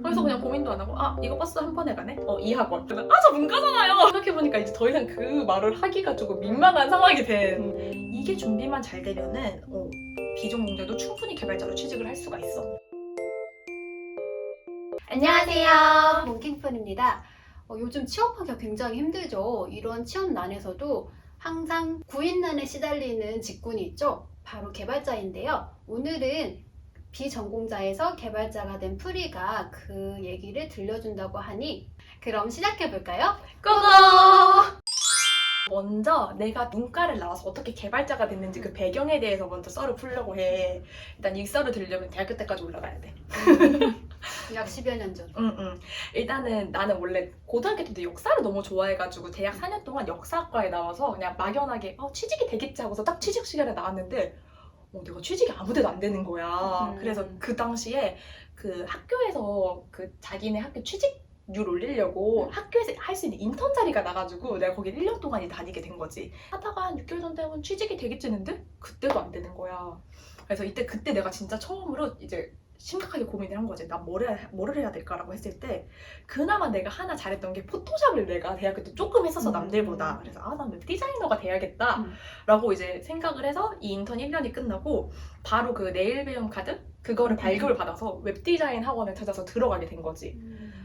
그래서 그냥 고민도 안 하고 이거 버스 한 번에 가네? 이 학원. 저 문과잖아요. 생각해보니까 이제 더 이상 그 말을 하기가 조금 민망한 상황이 된. 이게 준비만 잘 되면은 비전공자도 충분히 개발자로 취직을 할 수가 있어. 안녕하세요, 몽킹푼입니다. 요즘 취업하기가 굉장히 힘들죠. 이런 취업난에서도 항상 구인난에 시달리는 직군이 있죠. 바로 개발자인데요. 오늘은 비전공자에서 개발자가 된 프리가 그 얘기를 들려준다고 하니 그럼 시작해볼까요? 고고! 먼저 내가 문과를 나와서 어떻게 개발자가 됐는지 그 배경에 대해서 먼저 썰을 풀려고 해. 일단 이 썰을 들으려면 대학교 때까지 올라가야 돼. 약 10여 년 전. 일단은 나는 원래 고등학교 때도 역사를 너무 좋아해가지고 대학 4년 동안 역사학과에 나와서 그냥 막연하게 취직이 되겠지 하고서 딱 취직 시간에 나왔는데 내가 취직이 아무데도 안 되는 거야. 그래서 그 당시에 그 학교에서 그 자기네 학교 취직률 올리려고 학교에서 할 수 있는 인턴 자리가 나가지고 내가 거기 1년 동안 다니게 된 거지. 하다가 한 6개월 정도 되면 취직이 되겠지 했는데 그때도 안 되는 거야. 그래서 그때 내가 진짜 처음으로 이제 심각하게 고민을 한 거지. 나 뭐를 해야 될까라고 했을 때 그나마 내가 하나 잘했던 게 포토샵을 내가 대학교 때 조금 했었어, 남들보다. 그래서 난 웹 디자이너가 돼야겠다 라고 이제 생각을 해서 이 인턴 1년이 끝나고 바로 그 네일 배움 카드? 그거를 발급을 받아서 웹 디자인 학원을 찾아서 들어가게 된 거지.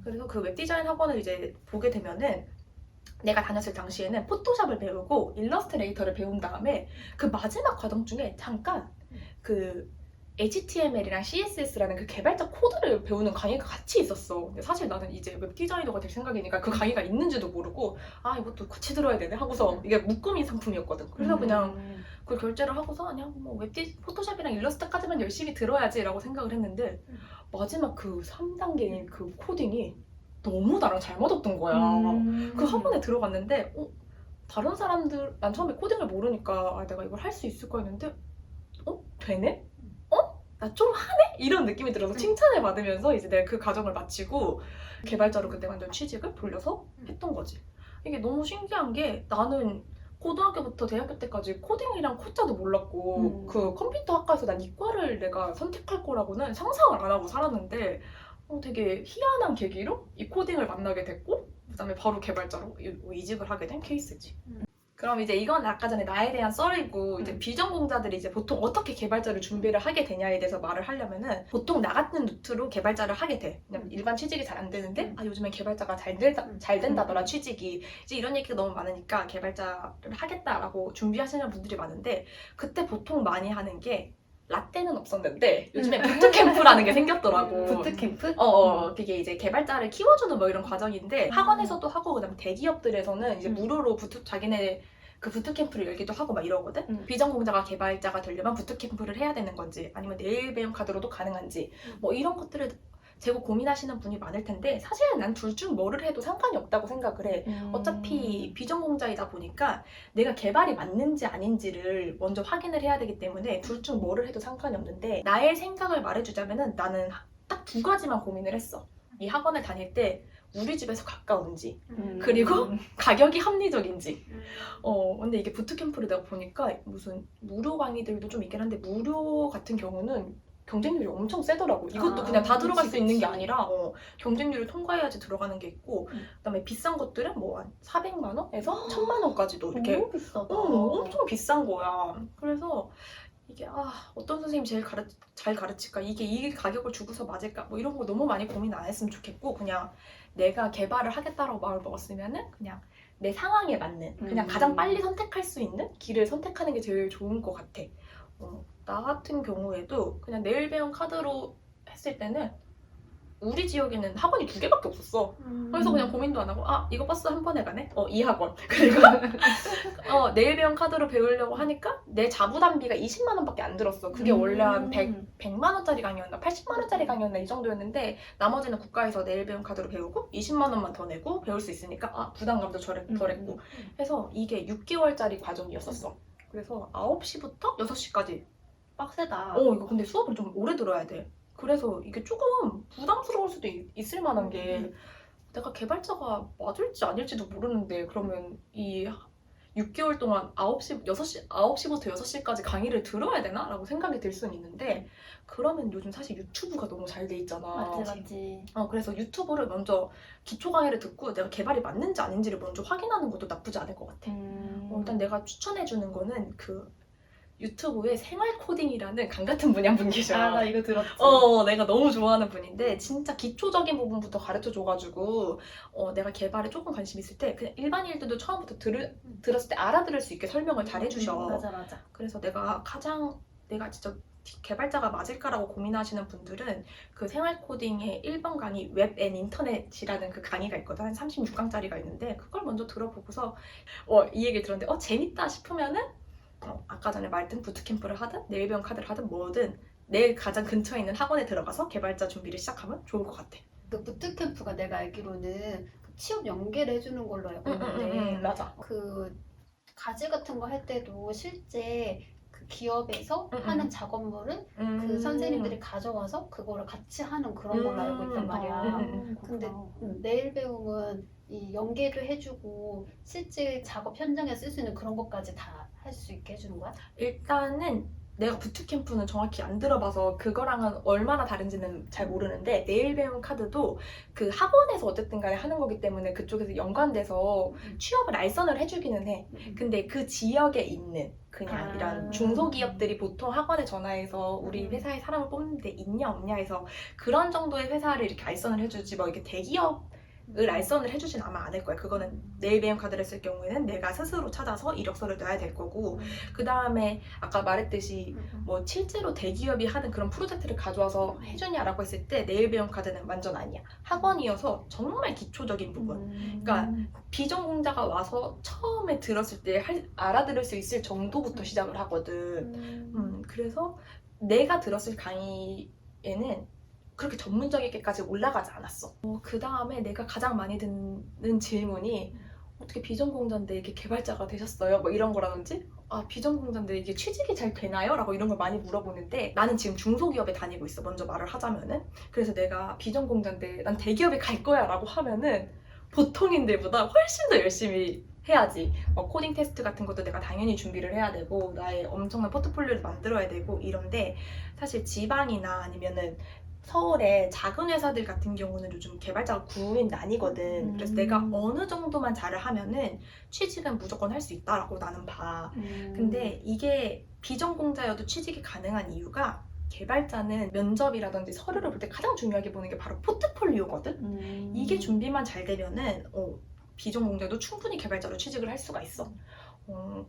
그래서 그 웹 디자인 학원을 이제 보게 되면은 내가 다녔을 당시에는 포토샵을 배우고 일러스트레이터를 배운 다음에 그 마지막 과정 중에 잠깐 그 HTML이랑 CSS라는 그 개발자 코드를 배우는 강의가 같이 있었어. 근데 사실 나는 이제 웹 디자이너가 될 생각이니까 그 강의가 있는지도 모르고 이것도 같이 들어야 되네 하고서 이게 묶음이 상품이었거든. 그래서 그냥 그걸 결제를 하고서 그냥 포토샵이랑 일러스트까지만 열심히 들어야지 라고 생각을 했는데 마지막 그 3단계인 그 코딩이 너무 나랑 잘 맞았던 거야. 그 학원에 들어갔는데 다른 사람들, 난 처음에 코딩을 모르니까 내가 이걸 할 수 있을까 했는데 되네? 나 좀 하네? 이런 느낌이 들어서 칭찬을 받으면서 이제 내가 그 과정을 마치고 개발자로 그때 완전 취직을 돌려서 했던 거지. 이게 너무 신기한 게 나는 고등학교부터 대학교 때까지 코딩이랑 코자도 몰랐고 그 컴퓨터 학과에서 난 이과를 내가 선택할 거라고는 상상을 안 하고 살았는데 되게 희한한 계기로 이 코딩을 만나게 됐고 그다음에 바로 개발자로 이직을 하게 된 케이스지. 그럼 이제 이건 아까 전에 나에 대한 썰이고 이제 비전공자들이 이제 보통 어떻게 개발자를 준비를 하게 되냐에 대해서 말을 하려면은 보통 나 같은 루트로 개발자를 하게 돼. 왜냐면 일반 취직이 잘 안 되는데 요즘엔 개발자가 잘 된다더라 취직이. 이제 이런 얘기가 너무 많으니까 개발자를 하겠다라고 준비하시는 분들이 많은데 그때 보통 많이 하는 게 라떼는 없었는데 요즘에 부트캠프라는 게 생겼더라고. 부트캠프? 그게 이제 개발자를 키워주는 이런 과정인데 학원에서도 하고 그다음에 대기업들에서는 이제 무료로 자기네 그 부트캠프를 열기도 하고 막 이러거든. 비전공자가 개발자가 되려면 부트캠프를 해야 되는 건지 아니면 네일 배움 카드로도 가능한지 이런 것들을 재고 고민하시는 분이 많을 텐데 사실은 난 둘 중 뭐를 해도 상관이 없다고 생각을 해. 어차피 비전공자이다 보니까 내가 개발이 맞는지 아닌지를 먼저 확인을 해야 되기 때문에 둘 중 뭐를 해도 상관이 없는데 나의 생각을 말해주자면은 나는 딱 2가지만 고민을 했어. 이 학원을 다닐 때 우리 집에서 가까운지 그리고 가격이 합리적인지. 근데 이게 부트캠프를 내가 보니까 무슨 무료 강의들도 좀 있긴 한데 무료 같은 경우는 경쟁률이 엄청 세더라고. 이것도 그냥 다 들어갈 수 있는 게 아니라 경쟁률을 통과해야지 들어가는 게 있고 그다음에 비싼 것들은 한 400만 원에서 1000만 원까지도 이렇게 너무 비싸다. 엄청 비싼 거야. 그래서 이게 어떤 선생님이 제일 잘 가르칠까? 이게 이 가격을 주고서 맞을까? 이런 거 너무 많이 고민 안 했으면 좋겠고 그냥 내가 개발을 하겠다라고 마음을 먹었으면은 그냥 내 상황에 맞는 그냥 가장 빨리 선택할 수 있는 길을 선택하는 게 제일 좋은 것 같아. 나 같은 경우에도 그냥 네일 배움 카드로 했을 때는 우리 지역에는 학원이 2개밖에 없었어. 그래서 그냥 고민도 안 하고 이거 버스 한 번에 가네? 이 학원. 그리고 네일 배움 카드로 배우려고 하니까 내 자부담비가 20만 원밖에 안 들었어. 그게 원래 한 100만 원짜리 강의였나 80만 원짜리 강의였나 이 정도였는데 나머지는 국가에서 네일 배움 카드로 배우고 20만 원만 더 내고 배울 수 있으니까 부담감도 덜했고 해서 이게 6개월짜리 과정이었었어. 그래서 9시부터 6시까지 빡세다. 이거 근데 수업을 좀 오래 들어야 돼. 그래서 이게 조금 부담스러울 수도 있을 만한 게 내가 개발자가 맞을지 아닐지도 모르는데 그러면 이 6개월 동안 9시부터 6시까지 강의를 들어야 되나? 라고 생각이 들 수는 있는데 그러면 요즘 사실 유튜브가 너무 잘 돼 있잖아. 맞지. 그래서 유튜브를 먼저 기초 강의를 듣고 내가 개발이 맞는지 아닌지를 먼저 확인하는 것도 나쁘지 않을 것 같아. 일단 내가 추천해주는 거는 그 유튜브에 생활 코딩이라는 강 같은 분이 한 분 계셔. 나 이거 들었지. 내가 너무 좋아하는 분인데 진짜 기초적인 부분부터 가르쳐줘가지고 내가 개발에 조금 관심 있을 때 그냥 일반인들도 처음부터 들었을 때 알아들을 수 있게 설명을 잘 해주셔. 맞아. 그래서 내가 진짜 개발자가 맞을까라고 고민하시는 분들은 그 생활 코딩의 1번 강의 웹 앤 인터넷이라는 그 강의가 있거든. 한 36강짜리가 있는데 그걸 먼저 들어보고서 이 얘기를 들었는데 재밌다 싶으면은 아까 전에 말했던 부트캠프를 하든 내일배움 카드를 하든 뭐든 내 가장 근처에 있는 학원에 들어가서 개발자 준비를 시작하면 좋을 것 같아. 그 부트캠프가 내가 알기로는 그 취업 연계를 해주는 걸로 알고 있는데 맞아. 그 과제 같은 거 할 때도 실제 그 기업에서 하는 작업물을 그 선생님들이 가져와서 그거를 같이 하는 그런 걸로 알고 있단 말이야. 근데 내일 배움은 이 연계도 해주고 실제 작업 현장에 쓸 수 있는 그런 것까지 다 할 수 있게 해주는 거야? 일단은 내가 부트캠프는 정확히 안 들어봐서 그거랑은 얼마나 다른지는 잘 모르는데 내일 배움 카드도 그 학원에서 어쨌든 간에 하는 거기 때문에 그쪽에서 연관돼서 취업을 알선을 해주기는 해. 근데 그 지역에 있는 그냥 이런 중소기업들이 보통 학원에 전화해서 우리 회사에 사람을 뽑는데 있냐 없냐 해서 그런 정도의 회사를 이렇게 알선을 해주지 뭐 이렇게 대기업을 알선을 해주진 아마 않을 거야. 그거는 내일 배움 카드를 쓸 경우에는 내가 스스로 찾아서 이력서를 넣어야 될 거고 그 다음에 아까 말했듯이 뭐 실제로 대기업이 하는 그런 프로젝트를 가져와서 해주냐라고 했을 때 내일 배움 카드는 완전 아니야. 학원이어서 정말 기초적인 부분. 그러니까 비전공자가 와서 처음에 들었을 때 알아들을 수 있을 정도부터 시작을 하거든. 그래서 내가 들었을 강의에는 그렇게 전문적이게까지 올라가지 않았어. 그 다음에 내가 가장 많이 듣는 질문이 어떻게 비전공자인데 이렇게 개발자가 되셨어요? 뭐 이런 거라든지 비전공자인데 이게 취직이 잘 되나요? 라고 이런 걸 많이 물어보는데 나는 지금 중소기업에 다니고 있어. 먼저 말을 하자면은. 그래서 내가 비전공자인데 난 대기업에 갈 거야 라고 하면은 보통인들보다 훨씬 더 열심히 해야지. 코딩 테스트 같은 것도 내가 당연히 준비를 해야 되고 나의 엄청난 포트폴리오를 만들어야 되고 이런데 사실 지방이나 아니면은 서울의 작은 회사들 같은 경우는 요즘 개발자가 구인이 아니거든. 그래서 내가 어느 정도만 잘을 하면은 취직은 무조건 할 수 있다라고 나는 봐. 근데 이게 비전공자여도 취직이 가능한 이유가 개발자는 면접이라든지 서류를 볼 때 가장 중요하게 보는 게 바로 포트폴리오거든. 이게 준비만 잘 되면은 비전공자도 충분히 개발자로 취직을 할 수가 있어.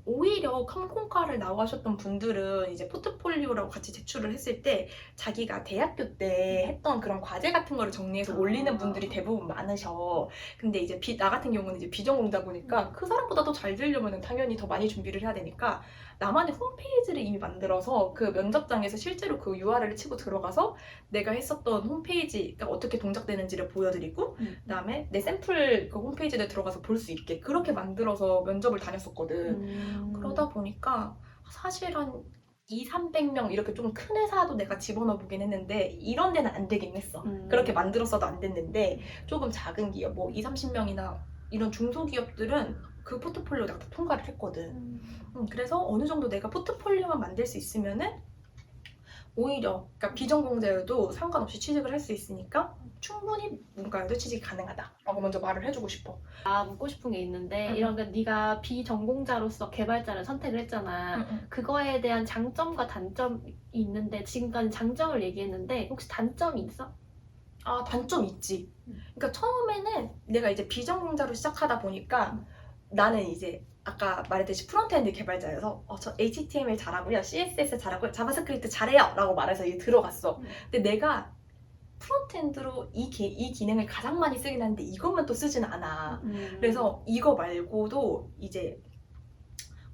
오히려 컴공과를 나오셨던 분들은 이제 포트폴리오라고 같이 제출을 했을 때 자기가 대학교 때 했던 그런 과제 같은 거를 정리해서 올리는 분들이 대부분 많으셔. 근데 이제 나 같은 경우는 이제 비전공자 보니까 그 사람보다 더 잘 되려면 당연히 더 많이 준비를 해야 되니까 나만의 홈페이지를 이미 만들어서 그 면접장에서 실제로 그 URL을 치고 들어가서 내가 했었던 홈페이지가 어떻게 동작되는지를 보여드리고 그다음에 내 샘플 그 홈페이지에 들어가서 볼 수 있게 그렇게 만들어서 면접을 다녔었거든. 그러다 보니까 사실 한 200~300명 이렇게 좀 큰 회사도 내가 집어넣어 보긴 했는데 이런 데는 안 되긴 했어. 그렇게 만들었어도 안 됐는데 조금 작은 기업 뭐 20~30명이나 이런 중소기업들은 그 포트폴리오 내가 다 통과를 했거든. 그래서 어느 정도 내가 포트폴리오만 만들 수 있으면은 오히려 그러니까 비전공자여도 상관없이 취직을 할 수 있으니까 충분히 문과여도 취직이 가능하다라고 먼저 말을 해주고 싶어. 묻고 싶은 게 있는데 이런 게 네가 비전공자로서 개발자를 선택을 했잖아. 그거에 대한 장점과 단점이 있는데 지금까지 장점을 얘기했는데 혹시 단점이 있어? 단점 있지. 그러니까 처음에는 내가 이제 비전공자로 시작하다 보니까 나는 이제 아까 말했듯이 프론트엔드 개발자여서 저 HTML 잘하고요, CSS 잘하고요, 자바스크립트 잘해요 라고 말해서 이게 들어갔어. 근데 내가 프론트엔드로 이 기능을 가장 많이 쓰긴 하는데 이것만 또 쓰진 않아. 그래서 이거 말고도 이제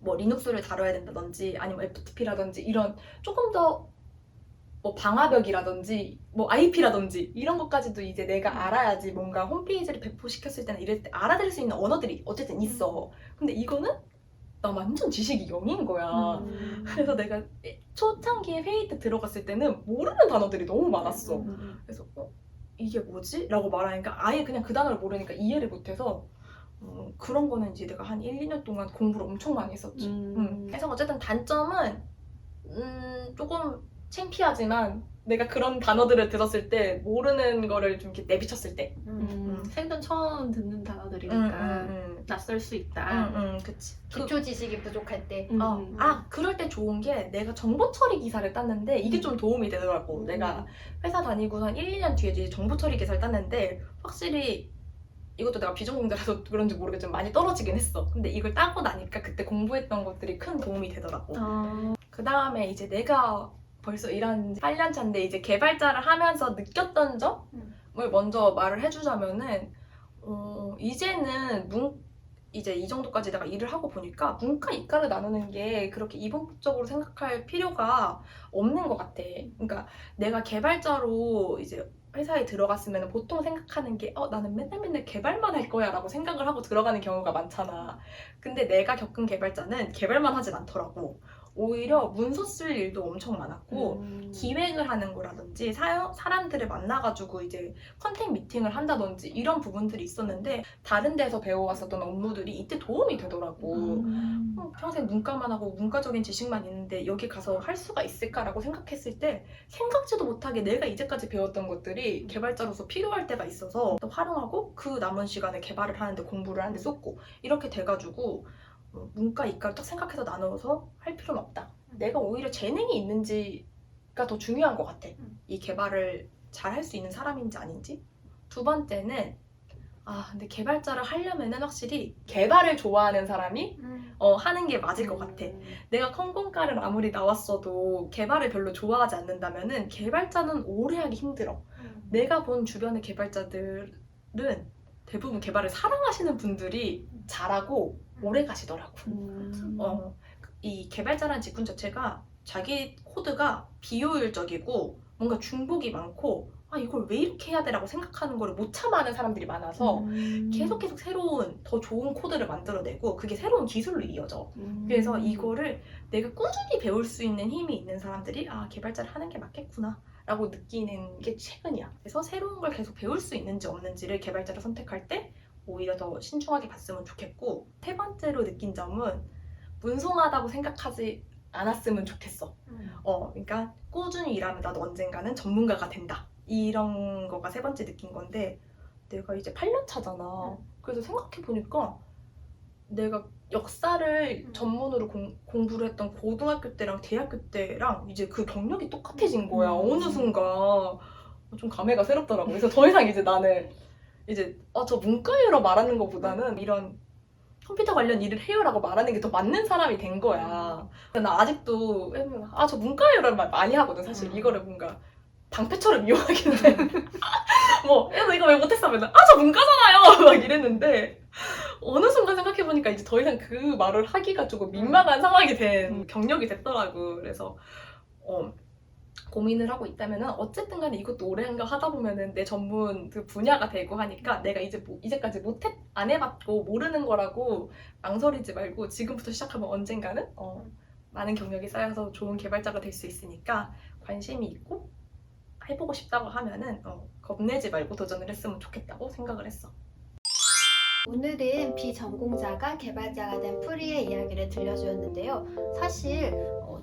뭐 리눅스를 다뤄야 된다든지 아니면 FTP라든지 이런 조금 더 뭐 방화벽이라든지 뭐 IP라든지 이런 것까지도 이제 내가 알아야지 뭔가 홈페이지를 배포시켰을 때는 이럴 때 알아들을 수 있는 언어들이 어쨌든 있어. 근데 이거는 나 완전 지식이 0인 거야. 그래서 내가 초창기에 회의 때 들어갔을 때는 모르는 단어들이 너무 많았어. 그래서 이게 뭐지? 라고 말하니까 아예 그냥 그 단어를 모르니까 이해를 못해서 그런 거는 이제 내가 한 1, 2년 동안 공부를 엄청 많이 했었지. 그래서 어쨌든 단점은 조금 창피하지만 내가 그런 단어들을 들었을 때 모르는 거를 좀 이렇게 내비쳤을 때 생전 처음 듣는 단어들이니까 낯설 수 있다. 그치. 기초 지식이 부족할 때. 그럴 때 좋은 게 내가 정보 처리 기사를 땄는데 이게 좀 도움이 되더라고. 내가 회사 다니고서 한 1, 2년 뒤에 이제 정보 처리 기사를 땄는데 확실히 이것도 내가 비전공자라서 그런지 모르겠지만 많이 떨어지긴 했어. 근데 이걸 따고 나니까 그때 공부했던 것들이 큰 도움이 되더라고. 그 다음에 이제 내가 벌써 일한 지 8년 차인데 이제 개발자를 하면서 느꼈던 점을 먼저 말을 해주자면은 이제는 이제 이 정도까지 내가 일을 하고 보니까 문과 이과를 나누는 게 그렇게 이분법적으로 생각할 필요가 없는 것 같아. 그러니까 내가 개발자로 이제 회사에 들어갔으면 보통 생각하는 게 나는 맨날 개발만 할 거야 라고 생각을 하고 들어가는 경우가 많잖아. 근데 내가 겪은 개발자는 개발만 하진 않더라고. 오히려 문서 쓸 일도 엄청 많았고 기획을 하는 거라든지 사람들을 만나가지고 이제 컨택 미팅을 한다든지 이런 부분들이 있었는데 다른 데서 배워왔었던 업무들이 이때 도움이 되더라고. 평생 문과만 하고 문과적인 지식만 있는데 여기 가서 할 수가 있을까라고 생각했을 때 생각지도 못하게 내가 이제까지 배웠던 것들이 개발자로서 필요할 때가 있어서 또 활용하고 그 남은 시간에 개발을 하는데 공부를 하는데 쏟고 이렇게 돼가지고 문과, 이과를 딱 생각해서 나눠서 할 필요는 없다. 내가 오히려 재능이 있는지가 더 중요한 것 같아. 이 개발을 잘 할 수 있는 사람인지 아닌지. 두 번째는 근데 개발자를 하려면은 확실히 개발을 좋아하는 사람이 하는 게 맞을 것 같아. 내가 컴공과를 아무리 나왔어도 개발을 별로 좋아하지 않는다면은 개발자는 오래 하기 힘들어. 내가 본 주변의 개발자들은 대부분 개발을 사랑하시는 분들이 잘하고 오래 가시더라고. 이 개발자라는 직군 자체가 자기 코드가 비효율적이고 뭔가 중복이 많고 이걸 왜 이렇게 해야 되라고 생각하는 걸 못 참아하는 사람들이 많아서 계속 새로운 더 좋은 코드를 만들어내고 그게 새로운 기술로 이어져. 그래서 이거를 내가 꾸준히 배울 수 있는 힘이 있는 사람들이 개발자를 하는 게 맞겠구나 라고 느끼는 게 최근이야. 그래서 새로운 걸 계속 배울 수 있는지 없는지를 개발자를 선택할 때 오히려 더 신중하게 봤으면 좋겠고, 세 번째로 느낀 점은 문송하다고 생각하지 않았으면 좋겠어. 그러니까 꾸준히 일하면 나도 언젠가는 전문가가 된다. 이런 거가 세 번째 느낀 건데 내가 이제 8년 차잖아. 그래서 생각해보니까 내가 역사를 전문으로 공부를 했던 고등학교 때랑 대학교 때랑 이제 그 경력이 똑같아진 거야. 어느 순간 좀 감회가 새롭더라고. 그래서 더 이상 이제 나는 이제 저 문과예요라고 말하는 것보다는 이런 컴퓨터 관련 일을 해요라고 말하는 게 더 맞는 사람이 된 거야. 나 아직도 저 문과예요라는 말 많이 하거든. 사실 이거를 뭔가 방패처럼 이용하긴 해. 이거 왜 못했어? 맨날 저 문과잖아요! 막 이랬는데 어느 순간 생각해보니까 이제 더 이상 그 말을 하기가 조금 민망한 상황이 된 경력이 됐더라고. 그래서 고민을 하고 있다면은 어쨌든 간에 이것도 오래 하다 보면은 내 전문 그 분야가 되고 하니까 내가 이제까지 안 해봤고 모르는 거라고 망설이지 말고 지금부터 시작하면 언젠가는 많은 경력이 쌓여서 좋은 개발자가 될 수 있으니까 관심이 있고 해보고 싶다고 하면은 겁내지 말고 도전을 했으면 좋겠다고 생각을 했어. 오늘은 비전공자가 개발자가 된 프리의 이야기를 들려주었는데요. 사실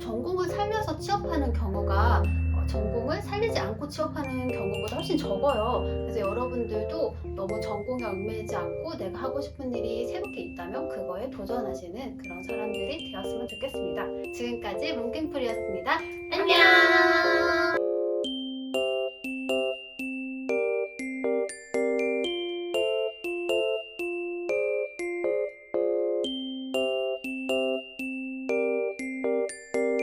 전공을 살려서 취업하는 경우가 전공을 살리지 않고 취업하는 경우보다 훨씬 적어요. 그래서 여러분들도 너무 전공에 얽매이지 않고 내가 하고 싶은 일이 새롭게 있다면 그거에 도전하시는 그런 사람들이 되었으면 좋겠습니다. 지금까지 뭉킹프리였습니다. 안녕!